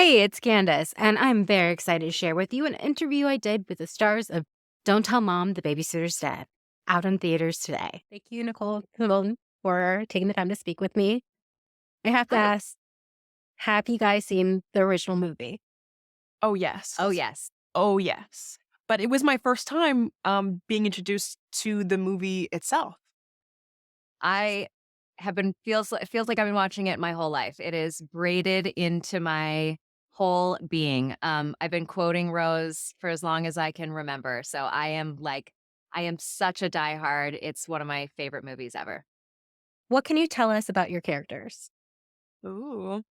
Hey, it's Candace, and I'm very excited to share with you an interview I did with the stars of Don't Tell Mom, the Babysitter's Dead, out in theaters today. Thank you, Nicole, for taking the time to speak with me. I have to Sure. ask, have you guys seen the original movie? Oh, yes. Oh, yes. Oh, yes. But it was my first time, being introduced to the movie itself. I it feels like I've been watching it my whole life. It is braided into my whole being. I've been quoting Rose for as long as I can remember. So I am such a diehard. It's one of my favorite movies ever. What can you tell us about your characters? Ooh.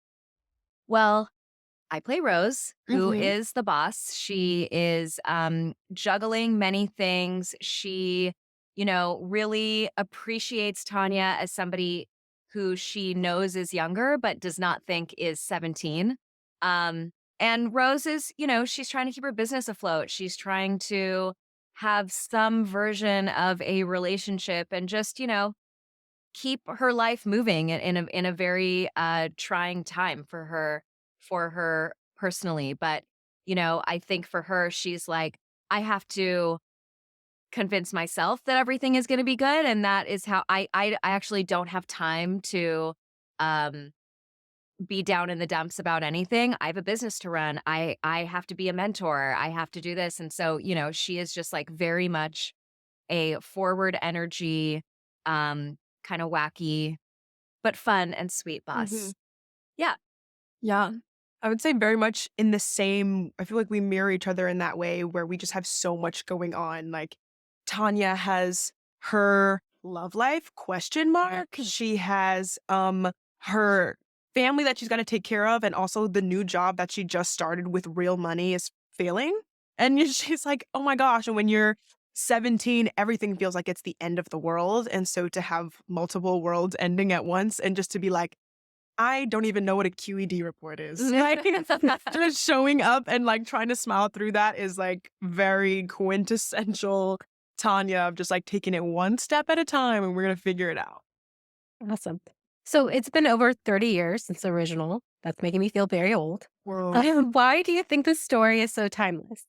Well, I play Rose, who Mhm. is the boss. She is juggling many things. She, really appreciates Tanya as somebody who she knows is younger, but does not think is 17. And Rose is, she's trying to keep her business afloat. She's trying to have some version of a relationship and just, keep her life moving in a very trying time for her personally. But I think for her, she's like, I have to convince myself that everything is going to be good, and that is how I actually don't have time to um be down in the dumps about anything. I have a business to run. I have to be a mentor. I have to do this. And so, she is just like very much a forward energy, kind of wacky but fun and sweet Mhm. boss. Yeah. Yeah. I would say very much in the same I feel like we mirror each other in that way where we just have so much going on. Like, Tanya has her love life, question mark. She has, her family that she's gotta take care of, and also the new job that she just started with real money is failing. And she's like, "Oh my gosh," and when you're 17, everything feels like it's the end of the world, and so to have multiple worlds ending at once and just to be like, I don't even know what a QED report is. Like, just showing up and, like, trying to smile through that is, like, very quintessential Tanya of just, like, taking it one step at a time, and we're gonna figure it out. Awesome. So it's been over 30 years since the original. That's making me feel very old. Whoa. Why do you think this story is so timeless?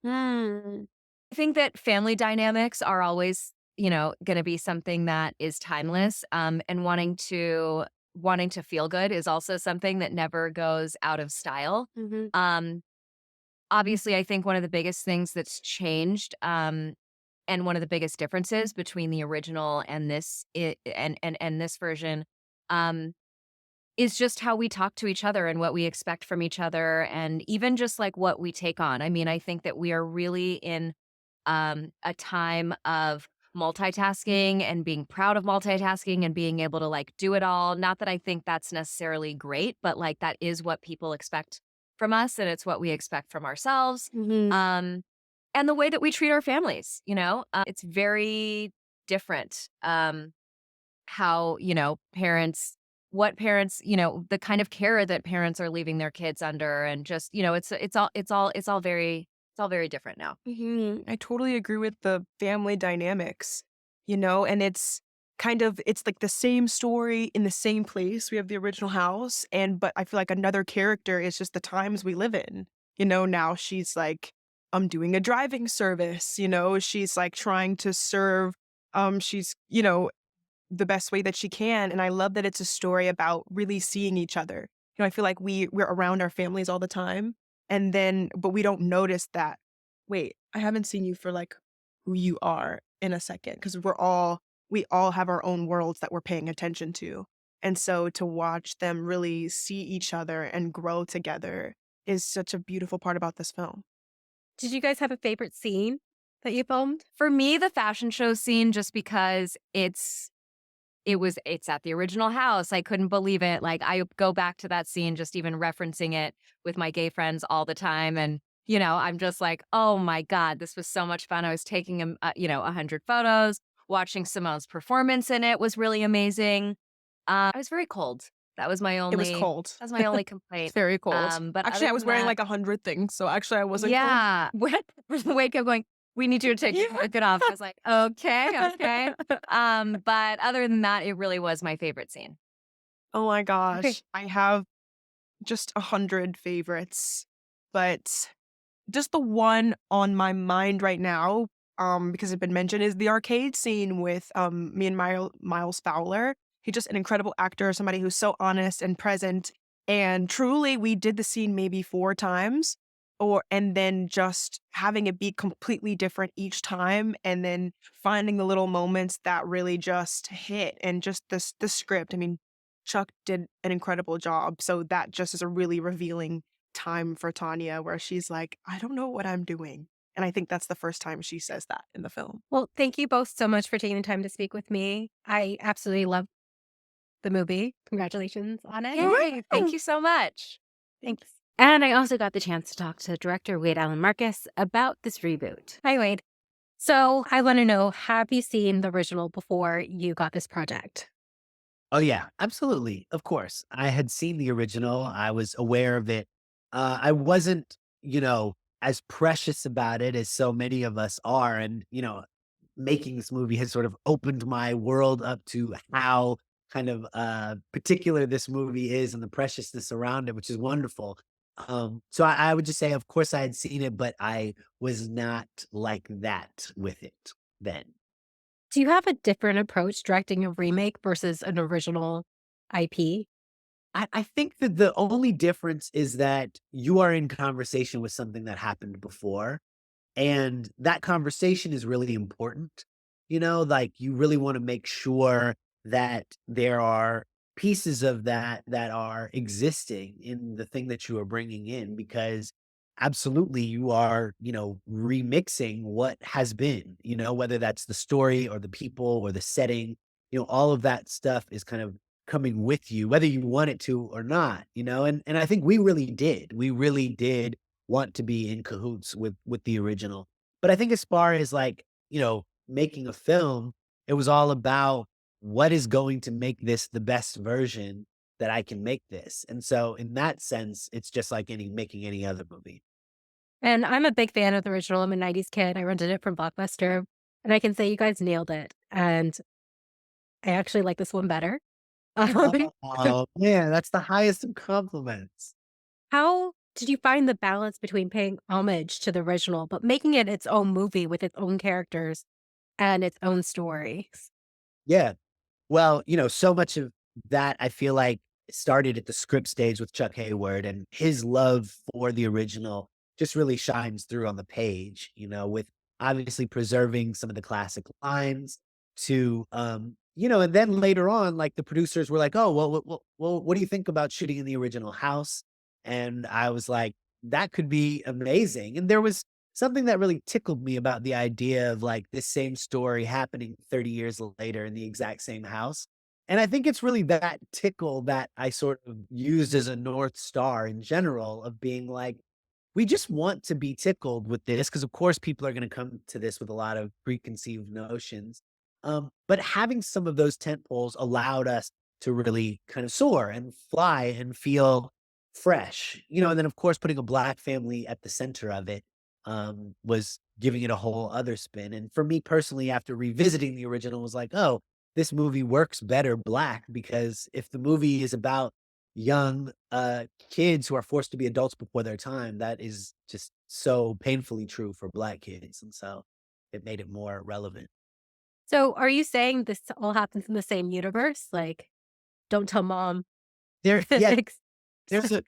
Hmm. I think that family dynamics are always, going to be something that is timeless. And wanting to feel good is also something that never goes out of style. Mhm. Um, Obviously, I think one of the biggest things that's changed, and one of the biggest differences between the original and and this version, um, is just how we talk to each other and what we expect from each other, and even just like what we take on. I mean, I think that we are really in a time of multitasking and being proud of multitasking and being able to like do it all. Not that I think that's necessarily great, but like that is what people expect from us, and it's what we expect from ourselves. Mhm. Um, and the way that we treat our families, it's very different. How what parents, the kind of care that parents are leaving their kids under, and just it's all very different now. Mhm. I totally agree with the family dynamics, and it's like the same story in the same place. We have the original house, but I feel like another character is just the times we live in. Now she's like, doing a driving service, she's like trying to serve, she's, the best way that she can. And I love that it's a story about really seeing each other. I feel like we're around our families all the time. But we don't notice that, wait, I haven't seen you for like who you are in a second. Cause we all have our own worlds that we're paying attention to. And so to watch them really see each other and grow together is such a beautiful part about this film. Did you guys have a favorite scene that you filmed? For me, the fashion show scene, just because it's at the original house. I couldn't believe it. Like, I go back to that scene, just even referencing it with my gay friends all the time. And, I'm just like, oh my God, this was so much fun. I was taking, 100 photos, watching Simone's performance in it was really amazing. I was very cold. It was cold. That was my only It's complaint. very cold. But Actually, other I was than wearing that, like 100 things, so actually I wasn't cold. yeah. Wade kept going, we need you to take Yeah. it off. I was like, okay, okay. But other than that, it really was my favorite scene. Oh my Okay. gosh. I have just 100 favorites, but just the one on my mind right now, because it's been mentioned, is the arcade scene with, me and Miles Fowler. He's just an incredible actor, somebody who's so honest and present, and truly, we did the scene maybe 4 times, and then just having it be completely different each time, and then finding the little moments that really just hit, and just the script. I mean, Chuck did an incredible job, so that just is a really revealing time for Tanya where she's like, "I don't know what I'm doing." And I think that's the first time she says that in the film. Well, thank you both so much for taking the time to speak with me. I absolutely love the movie. Congratulations on it. Yay! Thank Woo! you so much. Thanks. And I also got the chance to talk to director Wade Allain-Marcus about this reboot. Hi, Wade. So I want to know, have you seen the original before you got this project? Oh, yeah, absolutely. Of course. I had seen the original. I was aware of it. I wasn't, as precious about it as so many of us are. And, making this movie has sort of opened my world up to how kind of particular this movie is and the preciousness around it, which is wonderful. So I would just say, of course, I had seen it, but I was not like that with it then. Do you have a different approach directing a remake versus an original IP? I think that the only difference is that you are in conversation with something that happened before, and that conversation is really important. Like you really want to make sure that there are pieces of that are existing in the thing that you are bringing in, because absolutely you are, remixing what has been, whether that's the story or the people or the setting, all of that stuff is kind of coming with you, whether you want it to or not, and I think we really did. We really did want to be in cahoots with the original. But I think as far as like, making a film, it was all about what is going to make this the best version that I can make this. And so in that sense, it's just like making any other movie. And I'm a big fan of the original. I'm a 90s kid. I rented it from Blockbuster. And I can say you guys nailed it. And I actually like this one better. Um, Oh man, that's the highest of compliments. how did you find the balance between paying homage to the original, but making it its own movie with its own characters and its own stories? Yeah. Well, so much of that I feel like started at the script stage with Chuck Hayward, and his love for the original just really shines through on the page, with obviously preserving some of the classic lines to, and then later on, like the producers were like, oh, well, what do you think about shooting in the original house? And I was like, that could be amazing. And there was something that really tickled me about the idea of like this same story happening 30 years later in the exact same house. And I think it's really that tickle that I sort of used as a North Star in general of being like, we just want to be tickled with this because, of course, people are going to come to this with a lot of preconceived notions. But having some of those tent poles allowed us to really kind of soar and fly and feel fresh, and then, of course, putting a Black family at the center of it was giving it a whole other spin. And for me personally, after revisiting the original, was like, oh, this movie works better Black, because if the movie is about young kids who are forced to be adults before their time, that is just so painfully true for Black kids. And so it made it more relevant. So are you saying this all happens in the same universe? Like, don't tell mom. There, yeah, Ex- there's a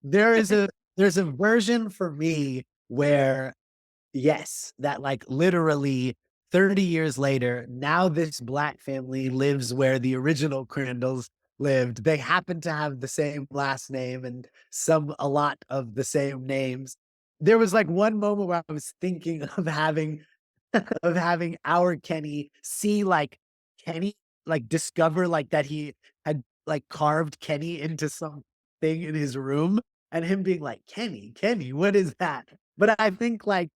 there is a there's a version for me where yes, that like literally 30 years later, now this Black family lives where the original Crandalls lived. They happen to have the same last name and a lot of the same names. There was like one moment where I was thinking of having our Kenny see like Kenny like discover like that he had like carved Kenny into something in his room, and him being like, Kenny, what is that? But I think like,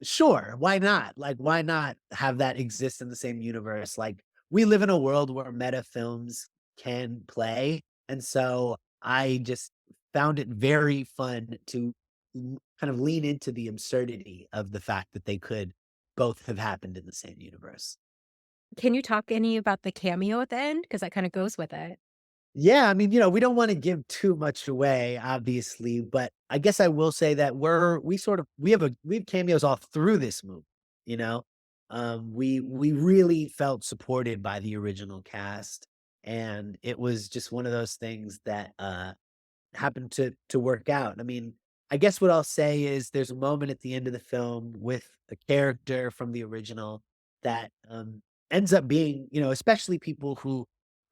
sure, why not? Like, why not have that exist in the same universe? Like, we live in a world where meta films can play. And so I just found it very fun to kind of lean into the absurdity of the fact that they could both have happened in the same universe. Can you talk any about the cameo at the end? Because that kind of goes with it. Yeah, I mean, we don't wanna give too much away, obviously, but I guess I will say that we have cameos all through this movie, you know? We really felt supported by the original cast, and it was just one of those things that, happened to work out. I mean, I guess what I'll say is there's a moment at the end of the film with a character from the original that ends up being, especially people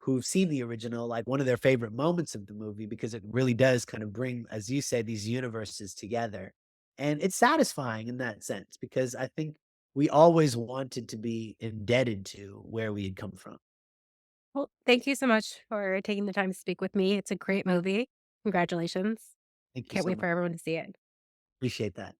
who've seen the original, like one of their favorite moments of the movie because it really does kind of bring, as you say, these universes together. And it's satisfying in that sense because I think we always wanted to be indebted to where we had come from. Well, thank you so much for taking the time to speak with me. It's a great movie. Congratulations. Thank you Can't so wait for much. everyone to see it. Appreciate that.